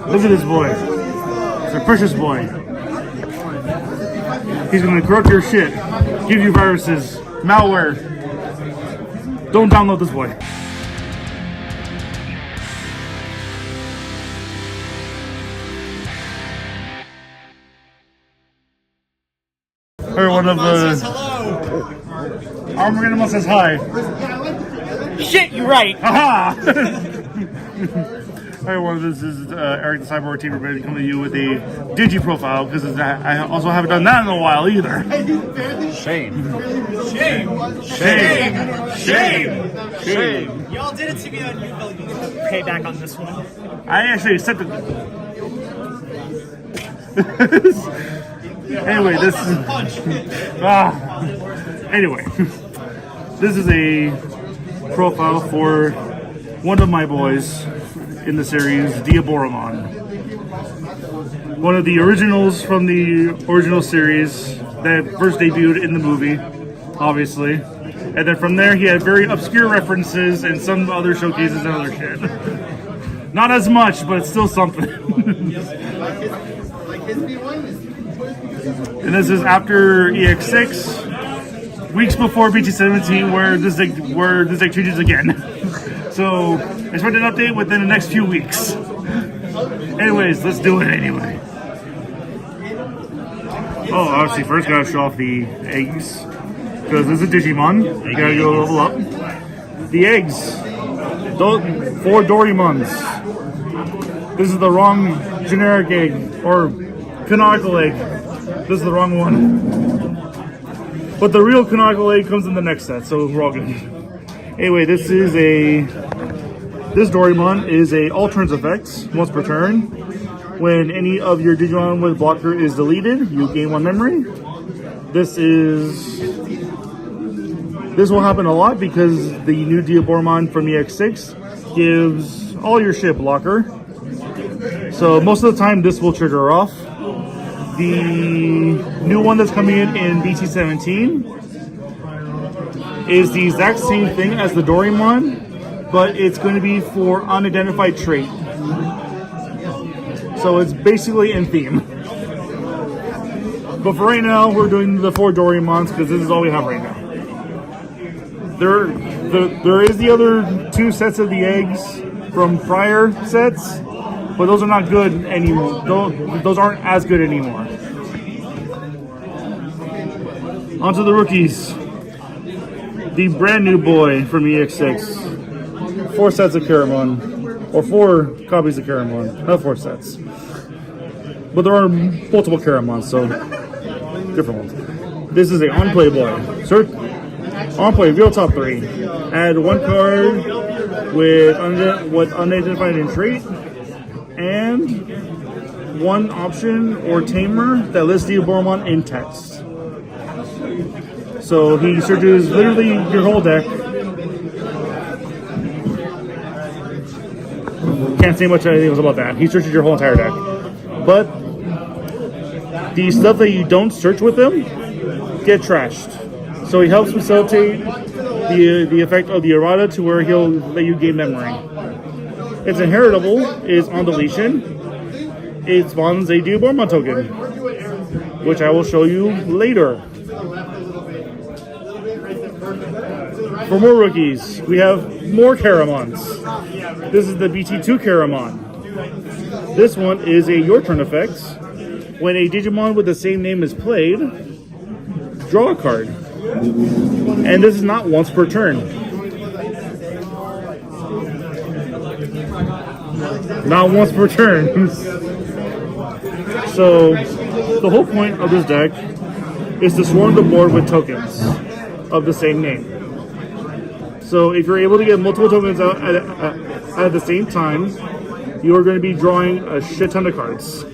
Look at this boy. It's a precious boy. He's gonna corrupt your shit, give you viruses, malware. Don't download this boy. Or one of the Armageddon says hi. Shit, you're right. Haha! Hi everyone, this is Eric the Cyborg team. We're ready to come to you with a Digi profile because I also haven't done that in a while either. Shame. Y'all did it to me on Newville. You get to pay back on this one. I actually accepted it. Anyway, this is anyway, this is a profile for one of my boys in the series, Diaboromon. One of the originals from the original series that first debuted in the movie, obviously. And then from there, he had very obscure references and some other showcases and other shit. Not as much, but it's still something. And this is after EX-6, weeks before BT-17, where this deck changes again. So, expect an update within the next few weeks. Anyways, let's do it anyway. Oh, obviously, first gotta show off the eggs. Because this is a Digimon. You gotta go level up. The eggs. 4 Doremons. This is the wrong generic egg. Or canonical egg. This is the wrong one. But the real canonical egg comes in the next set, so we're all good. Anyway, this Doremon is a alternate effect once per turn. When any of your Digimon with blocker is deleted, you gain 1 memory. This will happen a lot because the new Diaboromon from EX-6 gives all your shit blocker. So most of the time this will trigger off. The new one that's coming in BT-17 is the exact same thing as the Doremon, but it's going to be for unidentified trait. So it's basically in theme. But for right now, we're doing the 4 Doremons because this is all we have right now. There is the other 2 sets of the eggs from prior sets, but those are not good anymore. Those aren't as good anymore. On to the rookies. The brand new boy from EX-6. 4 sets of Caramon. Or 4 copies of Caramon. Not 4 sets. But there are multiple Caramons, so different ones. This is a on-play boy. On-play, real top 3. Add 1 card with unidentified in trait. And 1 option or tamer that lists Diaboromon in text. So he searches literally your whole deck. Can't say much anything about that. He searches your whole entire deck. But the stuff that you don't search with him get trashed. So he helps facilitate the effect of the errata to where he'll let you gain memory. Its inheritable is on deletion. It spawns a Diaboromon token, which I will show you later. For more rookies, we have more Caramons. This is the BT2 Caramon. This one is a Your Turn effect. When a Digimon with the same name is played, draw a card. And this is not once per turn. Not once per turn. So, the whole point of this deck is to swarm the board with tokens of the same name. So if you're able to get multiple tokens out at the same time, you are going to be drawing a shit ton of cards.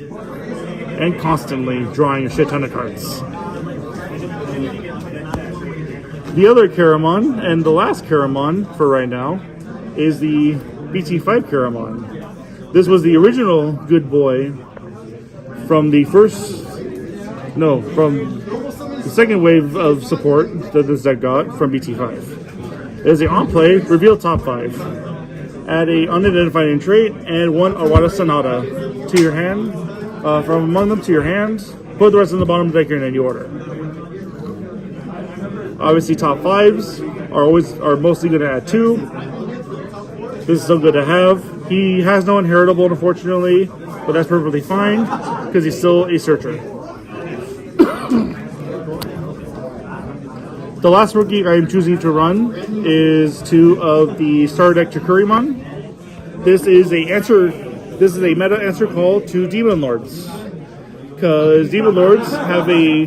And constantly drawing a shit ton of cards. The other Caramon, and the last Caramon for right now, is the BT5 Caramon. This was the original good boy from the second wave of support that this deck got from BT5. It is an on-play, reveal top 5. Add a unidentified trait and one Awada Sonata to your hand. From among them to your hand, put the rest in the bottom of the deck in any order. Obviously, top 5s are mostly going to add 2. This is still good to have. He has no inheritable, unfortunately, but that's perfectly fine because he's still a searcher. The last rookie I am choosing to run is 2 of the Star Deck Chikurimon. This is a meta answer call to Demon Lords, because Demon Lords have a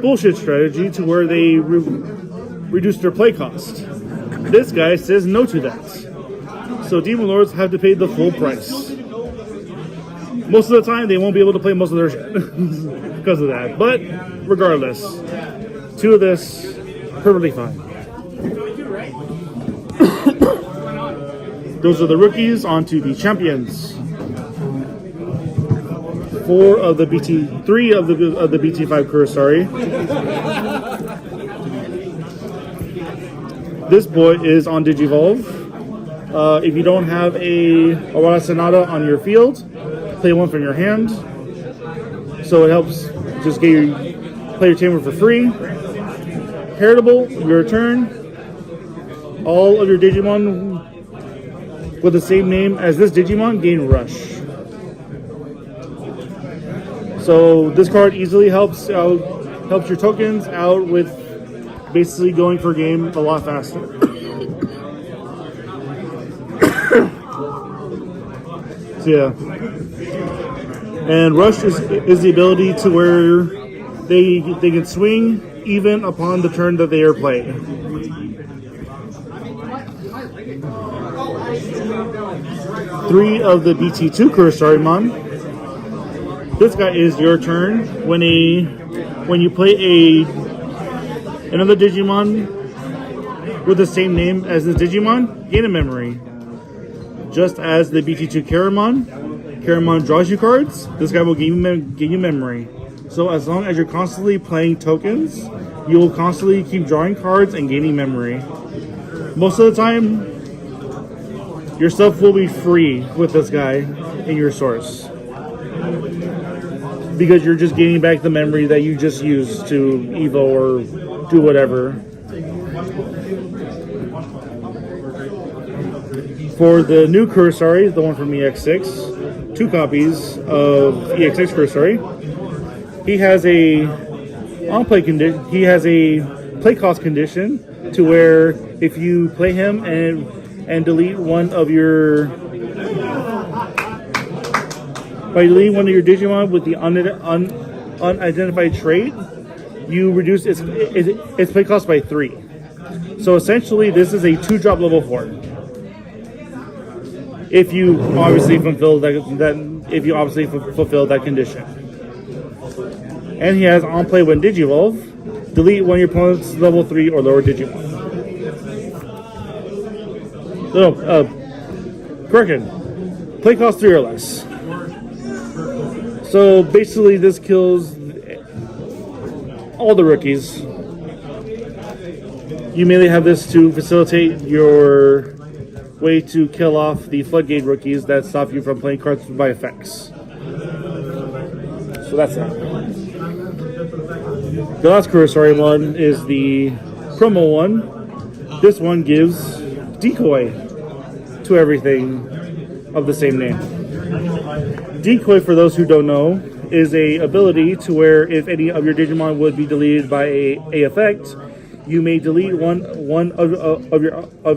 bullshit strategy to where they reduce their play cost. This guy says no to that. So Demon Lords have to pay the full price. Most of the time, they won't be able to play most of their shit because of that. But regardless, 2 of this, perfectly fine. Those are the rookies. On to the champions. 3 of the BT5 Kurosari. This boy is on Digivolve. If you don't have a Awada Sonata on your field, play 1 from your hand. So it helps just play your tamer for free. Heritable, your turn. All of your Digimon with the same name as this Digimon gain Rush. So this card easily helps your tokens out with basically going for a game a lot faster. So yeah, and Rush is the ability to where they can swing even upon the turn that they are playing. Three of the BT2 Kurosarimon. This guy is your turn. When you play another Digimon with the same name as this Digimon, gain a memory. Just as the BT2 Karamon draws you cards, this guy will gain you memory. So as long as you're constantly playing tokens, you will constantly keep drawing cards and gaining memory. Most of the time, your stuff will be free with this guy in your source, because you're just gaining back the memory that you just used to Evo or do whatever. For the new Kurosari, the one from EX-6, 2 copies of EX-6 Kurosari. He has a play cost condition to where if you play him and delete one of your Digimon with the unidentified trait, you reduce its play cost by 3. So essentially, this is a 2-drop level 4. If you obviously fulfill that condition. And he has on play when Digivolve, delete one of your opponent's level 3 or lower Digimon. Correction. Play cost 3 or less. So basically, this kills all the rookies. You mainly have this to facilitate your way to kill off the floodgate rookies that stop you from playing cards by effects. So that's that. The last Kurosari one is the promo one. This one gives decoy to everything of the same name. Decoy, for those who don't know, is a ability to where if any of your Digimon would be deleted by a effect, you may delete one of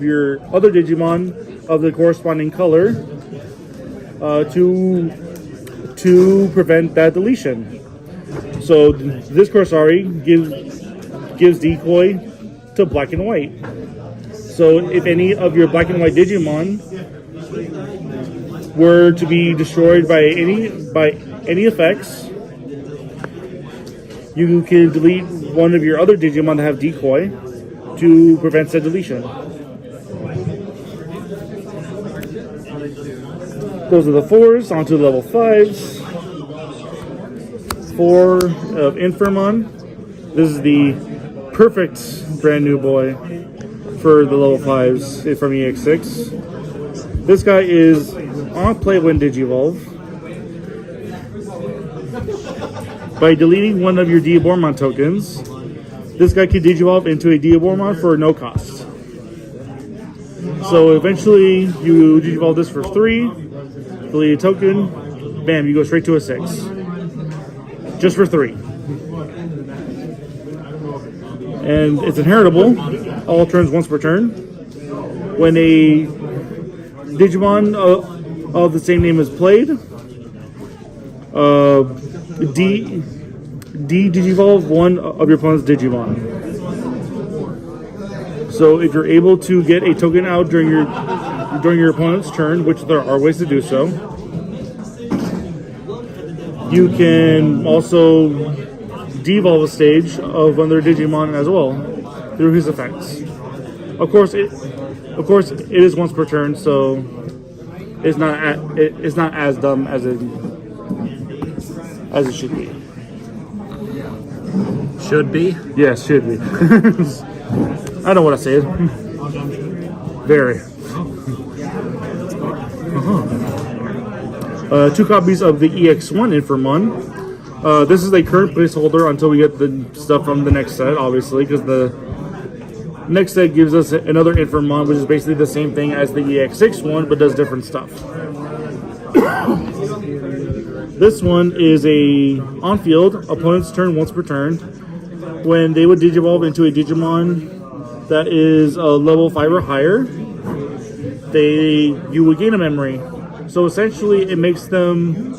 your other Digimon of the corresponding color to prevent that deletion. So this Kurosari gives decoy to black and white. So if any of your black and white Digimon were to be destroyed by any effects, you can delete one of your other Digimon that have decoy to prevent said deletion. Those are the 4s. On to the level 5s. 4 of Infirmon. This is the perfect brand new boy for the level 5s from EX-6. This guy is on play when Digivolve. By deleting one of your Diaboromon tokens, this guy can Digivolve into a Diaboromon for no cost. So eventually, you Digivolve this for 3, delete a token, bam, you go straight to a 6. Just for 3. And it's inheritable, all turns once per turn. When a Digimon of the same name is played, Digivolve one of your opponent's Digimon. So if you're able to get a token out during your opponent's turn, which there are ways to do so, you can also devolve a stage of another Digimon as well through his effects. Of course, it is once per turn, so it's not as dumb as it should be. Should be? Yes, should be. I know what I said. Very. 2 copies of the EX-1 Informon. This is a current placeholder until we get the stuff from the next set, obviously, because the next set gives us another Informon, which is basically the same thing as the EX-6 one, but does different stuff. This one is a on-field, opponent's turn once per turn. When they would Digivolve into a Digimon that is a level 5 or higher, you would gain a memory. So essentially, it makes them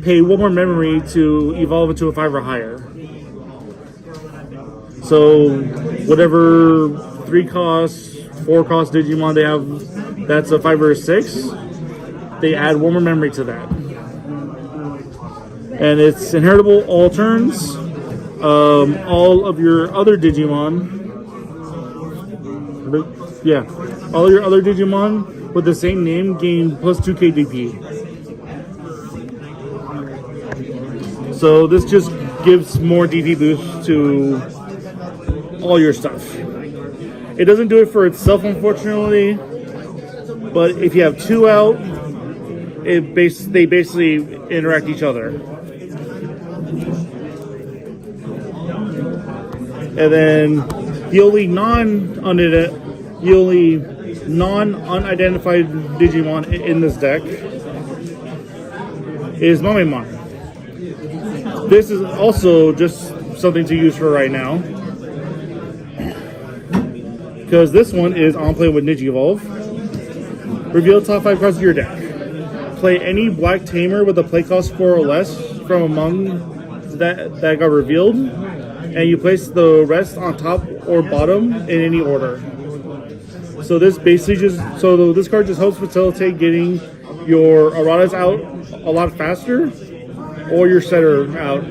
pay 1 more memory to evolve into a 5 or higher. So whatever 3 cost, 4 cost Digimon they have, that's a 5 or a 6, they add 1 more memory to that. And it's inheritable all turns. All of your other Digimon, all your other Digimon with the same name gain plus 2 KDP. So this just gives more DP boost to all your stuff. It doesn't do it for itself, unfortunately, but if you have 2 out, they basically interact each other. And then the only non-unidentified Digimon in this deck is Mamemon. This is also just something to use for right now, because this one is on play with Digivolve. Reveal top 5 cards of your deck. Play any black tamer with a play cost 4 or less from among that got revealed, and you place the rest on top or bottom in any order. So this basically this card just helps facilitate getting your erratas out a lot faster, or your setter out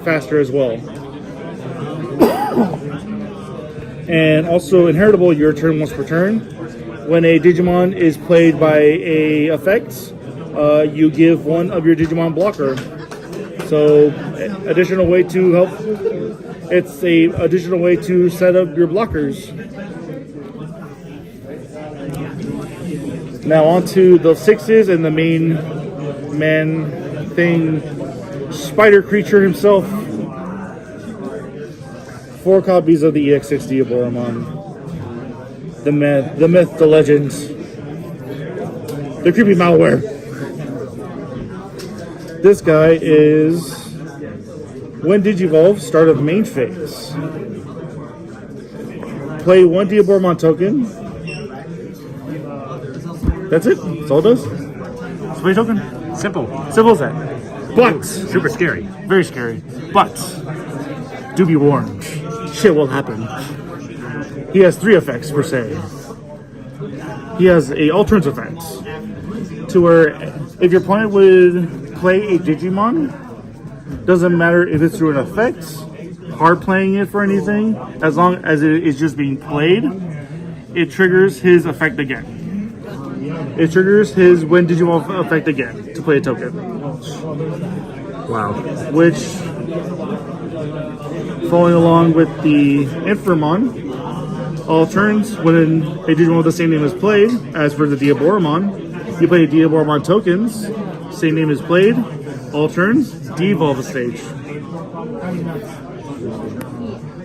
faster as well. And also inheritable your turn once per turn. When a Digimon is played by a effect, you give 1 of your Digimon blocker. So additional way to help. It's a additional way to set up your blockers. Now on to the 6s and the main man thing, spider creature himself. 4 copies of the EX-6 Diaboromon. The myth, the legend, the creepy malware. This guy is when Digivolve, start of main phase. Play 1 Diaboromon token. That's it. That's all it does. Play token. Simple. Simple as that. But Super scary. very scary. But do be warned, shit will happen. He has 3 effects per se. He has a alternate effect to where if your opponent would play a Digimon, doesn't matter if it's through an effect, hard playing it for anything, as long as it is just being played, it triggers his effect again. It triggers his when Digivolve effect again to play a token. Wow. Which, following along with the Informon, All turns, when a Digimon with the same name is played, as for the Diaboromon, you play Diaboromon tokens, same name is played, all turns, de-evolve a stage.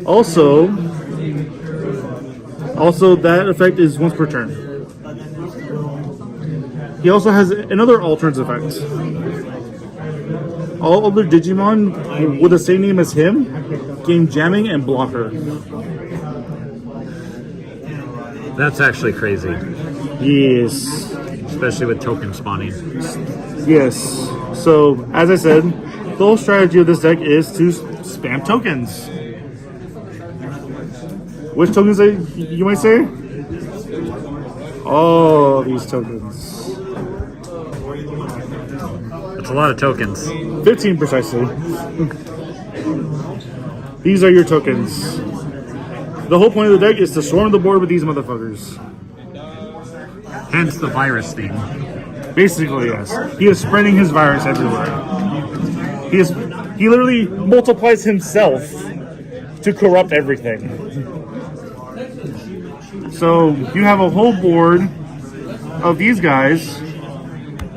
Also, that effect is once per turn. He also has another alternates effect. All other Digimon with the same name as him gain jamming and blocker. That's actually crazy. Yes. Especially with token spawning. Yes. So, as I said, the whole strategy of this deck is to spam tokens. Which tokens you might say? All these tokens. It's a lot of tokens. 15 precisely. These are your tokens. The whole point of the deck is to swarm the board with these motherfuckers. Hence the virus thing. Basically, yes. He is spreading his virus everywhere. He literally multiplies himself to corrupt everything. So you have a whole board of these guys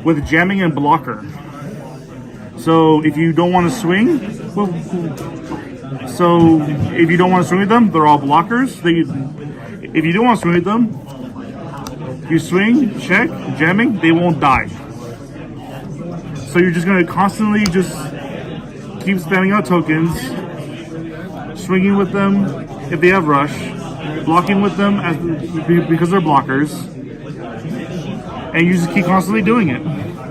with jamming and blocker. So if you don't want to swing, with them, they're all blockers. If you don't want to swing with them, you swing, check, jamming, they won't die. So you're just going to constantly just keep spamming out tokens, swinging with them if they have rush, blocking with them because they're blockers, and you just keep constantly doing it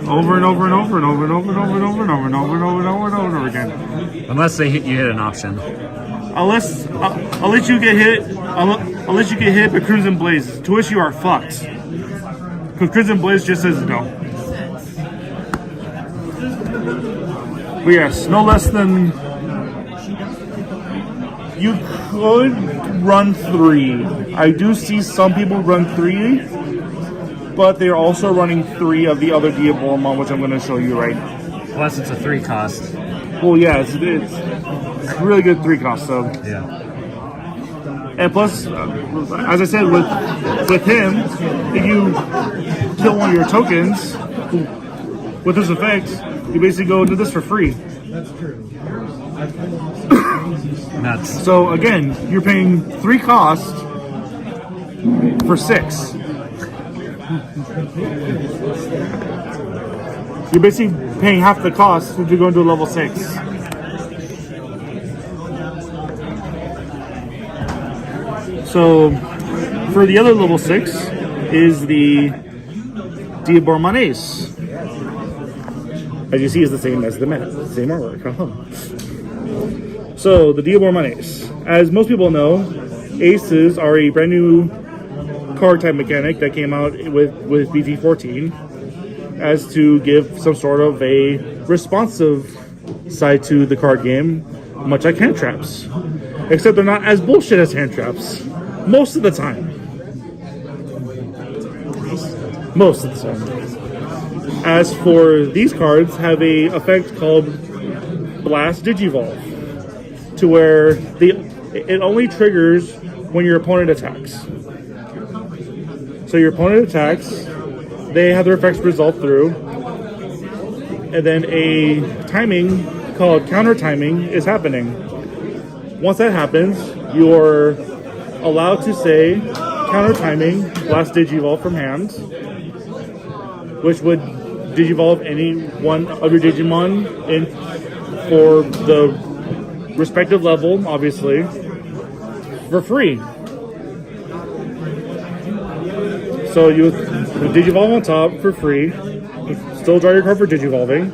over and over and over and over and over and over and over and over and over and over and over and over again. Unless you hit an option. Unless you get hit by Crimson Blaze, to which you are fucked. Because Crimson Blaze just says no. But yes, no less than... You could run 3. I do see some people run 3, but they're also running 3 of the other Diaboromon, which I'm going to show you right now. Plus it's a 3 cost. Well, yeah, it's really good 3 cost, so... Yeah. And plus, as I said, with him, if you kill one of your tokens with this effect, you basically go into this for free. Nuts. So again, you're paying 3 cost for 6. You're basically paying half the cost to go into level 6. So, for the other level 6 is the Diaboromon Ace. As you see, is the same as the mat, same artwork. So, the Diaboromon Ace. As most people know, Aces are a brand new card type mechanic that came out with BT14 as to give some sort of a responsive side to the card game, much like hand traps. Except they're not as bullshit as hand traps. Most of the time. Most of the time. As for these cards, have a effect called Blast Digivolve, to where it only triggers when your opponent attacks. So your opponent attacks, they have their effects resolve through, and then a timing called counter timing is happening. Once that happens, you're allowed to say counter timing, Blast Digivolve from hand, which would Digivolve any one of your Digimon in for the respective level, obviously, for free. So you Digivolve on top for free, you still draw your card for Digivolving,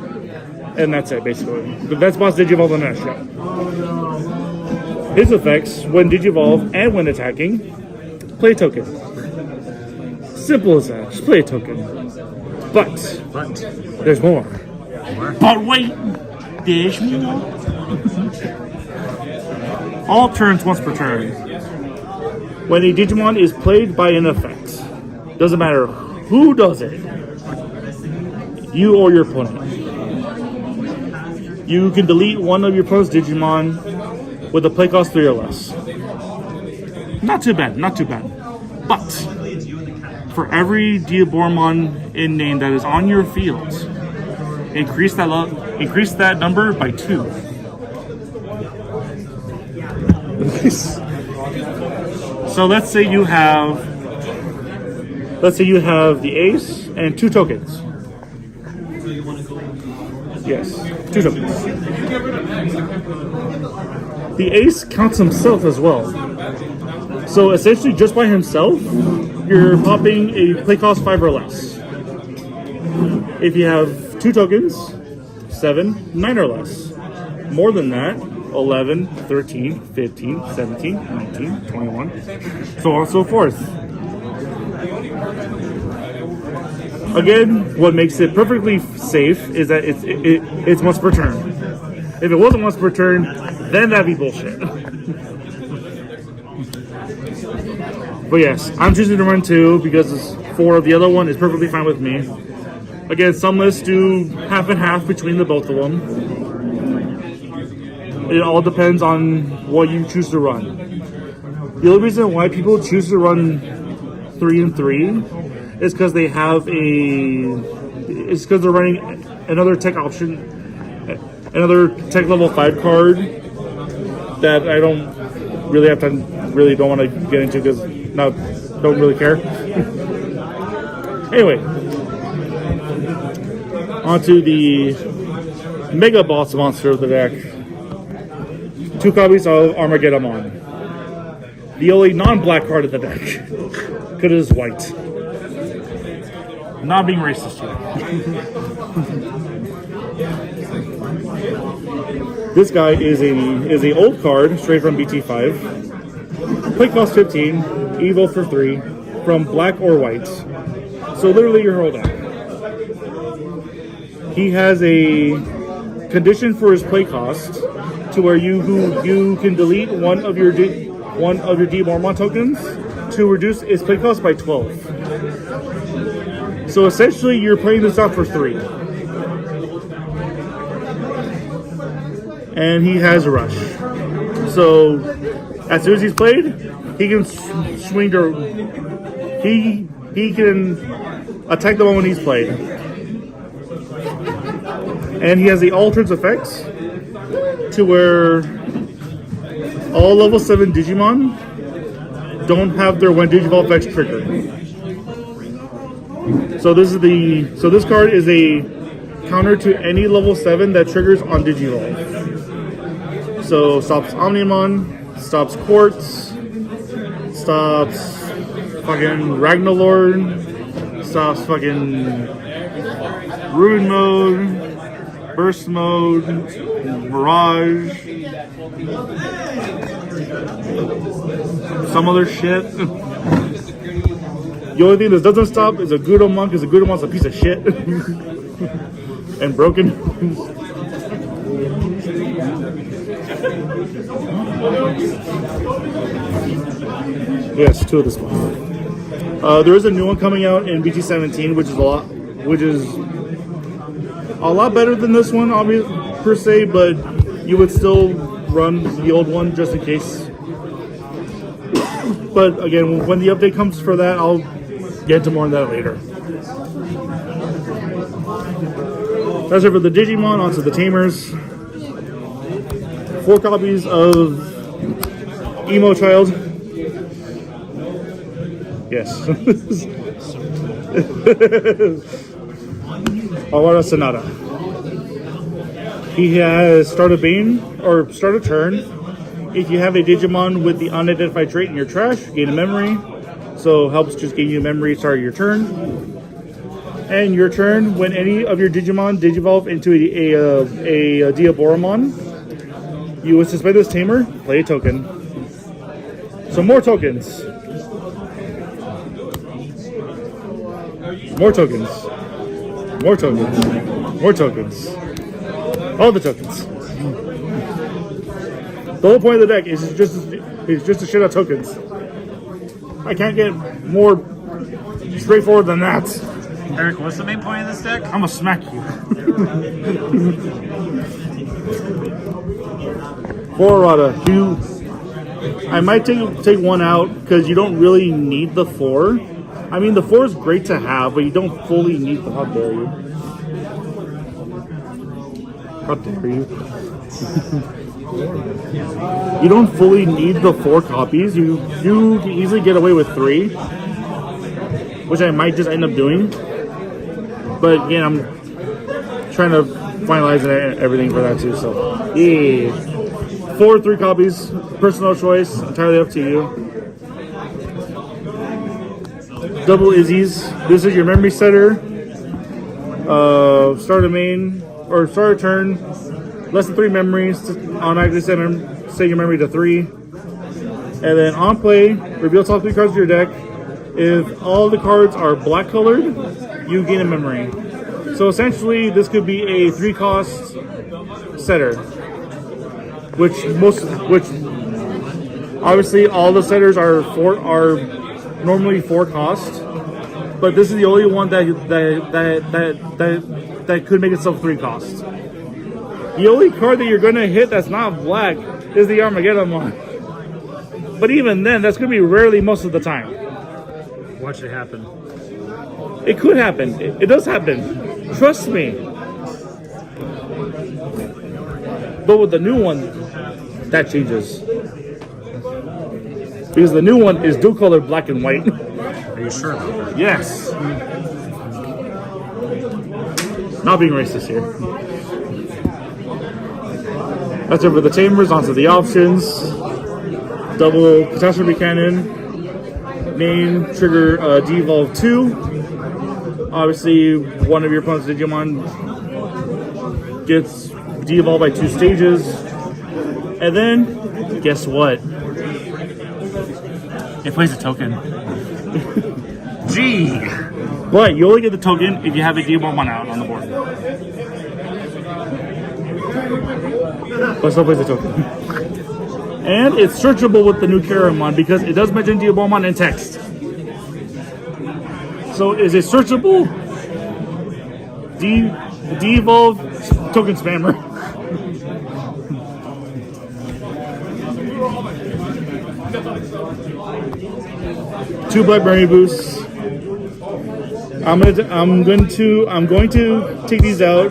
and that's it basically. That's Blast Digivolve in a nutshell. His effects, when Digivolve and when attacking, play a token. Simple as that, just play a token. But there's more. But wait, there's more. All turns once per turn. When a Digimon is played by an effect, doesn't matter who does it, you or your opponent. You can delete one of your opponent's Digimon with a play cost 3 or less. Not too bad, not too bad. But for every Diaboromon in name that is on your field, increase that number by 2. So let's say you have the Ace and 2 tokens. Yes, 2 tokens. The Ace counts himself as well. So essentially, just by himself, you're popping a play cost 5 or less. If you have 2 tokens, 7, 9 or less. More than that, 11, 13, 15, 17, 19, 21, so on and so forth. Again, what makes it perfectly safe is that it's once per turn. If it wasn't once per turn, then that'd be bullshit. But yes, I'm choosing to run 2 because 4 of the other one is perfectly fine with me. Again, some lists do half and half between the both of them. It all depends on what you choose to run. The only reason why people choose to run 3 and 3 is because they have it's because they're running another tech option, another tech level 5 card that I don't want to get into because don't really care. Anyway, onto the Mega Boss monster of the deck. 2 copies of Armageddon. The only non-black card of the deck. Because it is white. Not being racist here. This guy is a old card straight from BT5. Play cost 15, Evo for 3, from black or white. So literally your whole deck. He has a condition for his play cost to where you can delete one of your Diaboromon tokens to reduce its play cost by 12. So essentially you're playing this out for 3. And he has a rush. So as soon as he's played, he can swing to he can attack the one when he's played. And he has the altered effects to where all level 7 Digimon don't have their when Digivolve effects triggered. So this card is a counter to any level 7 that triggers on Digivolve. So stops Omnimon, stops Quartz, stops fucking Ragnarlord, stops fucking Ruin Mode, Burst Mode, Mirage, some other shit. The only thing that doesn't stop is a Gudomon, because a Gudomon's a piece of shit. And broken. Yes, 2 of this one. There is a new one coming out in BT17, which is a lot better than this one, obviously, per se, but you would still run the old one just in case. But again, when the update comes for that, I'll get into more on that later. That's it for the Digimon. Onto the Tamers. 4 copies of Emo Child. Yes. Awara Sonata. He has start a Bane, or start a turn. If you have a Digimon with the unidentified trait in your trash, gain a memory. So helps just gain you a memory, start your turn. And your turn, when any of your Digimon digivolve into a Diaboromon, you would suspend this tamer, play a token. So more tokens. More tokens. More tokens. More tokens. All the tokens. The whole point of the deck is just to shit out tokens. I can't get more straightforward than that. Eric, what's the main point of this deck? I'm gonna smack you. 4 errata. I might take one out because you don't really need the 4. I mean, the 4 is great to have, but you don't fully need the. How dare you? How dare you? You don't fully need the 4 copies. You can easily get away with 3, which I might just end up doing. But again, I'm trying to finalize everything for that too. So yeah, 4 or 3 copies, personal choice, entirely up to you. Double Izzy's. This is your memory setter. Start a main or start a turn. Less than 3 memories. Automatically set your memory to 3. And then on play, reveal top 3 cards of your deck. If all the cards are black colored, you gain a memory. So essentially, this could be a 3-cost setter. Which obviously all the setters are normally 4 cost. But this is the only one that could make itself 3 cost. The only card that you're gonna hit that's not black is the Armageddon. But even then, that's gonna be rarely most of the time. Watch it happen. It could happen. It does happen. Trust me. But with the new one, that changes. Because the new one is dual color black and white. Are you sure about that? Yes. Not being racist here. That's it for the Tamers. Onto the options. Double Catastrophe Cannon. Main trigger devolve 2. Obviously, one of your opponent's Digimon gets devolved by 2 stages. And then, guess what? It plays a token. Gee! But you only get the token if you have a Diaboromon out on the board. But still plays a token. And it's searchable with the new Karamon because it does mention Diaboromon in text. So is it searchable? Devolve token spammer. Two Blackberry boosts. I'm going to take these out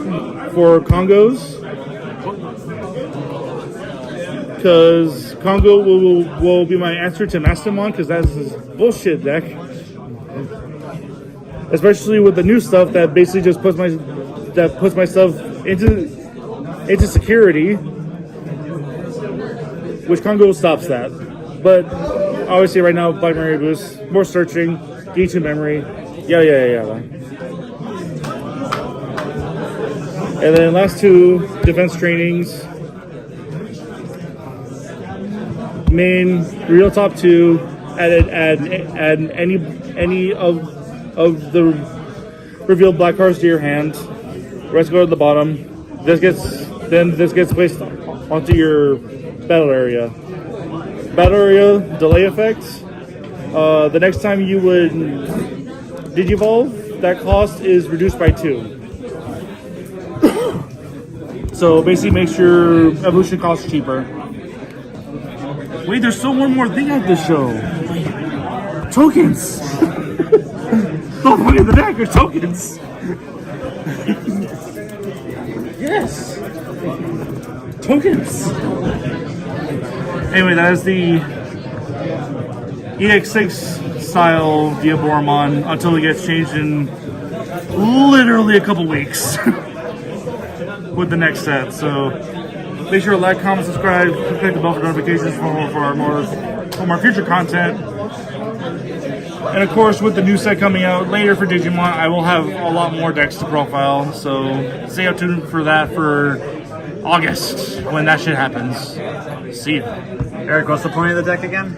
for Congos. Because Congo will be my answer to Mastamon, because that's his bullshit deck. Especially with the new stuff that basically just puts myself into security, which Congo stops that. But obviously right now, Black Memory Boost, more searching, gain 2 memory, yeah. And then last 2 defense trainings. Main real top 2. Add any of the revealed black cards to your hand. Rest go to the bottom. This gets placed onto your battle area. Battle area delay effect. The next time you would Digivolve, that cost is reduced by 2. So basically makes your evolution cost cheaper. Wait, there's still one more thing at this show. Tokens! The point of the deck are tokens! Yes! Tokens! Anyway, that is the EX-6 style Diaboromon until it gets changed in literally a couple weeks with the next set. So make sure to like, comment, subscribe, click the bell for notifications for more future content. And of course, with the new set coming out later for Digimon, I will have a lot more decks to profile. So stay tuned for that for August when that shit happens. See ya. Eric, what's the point of the deck again?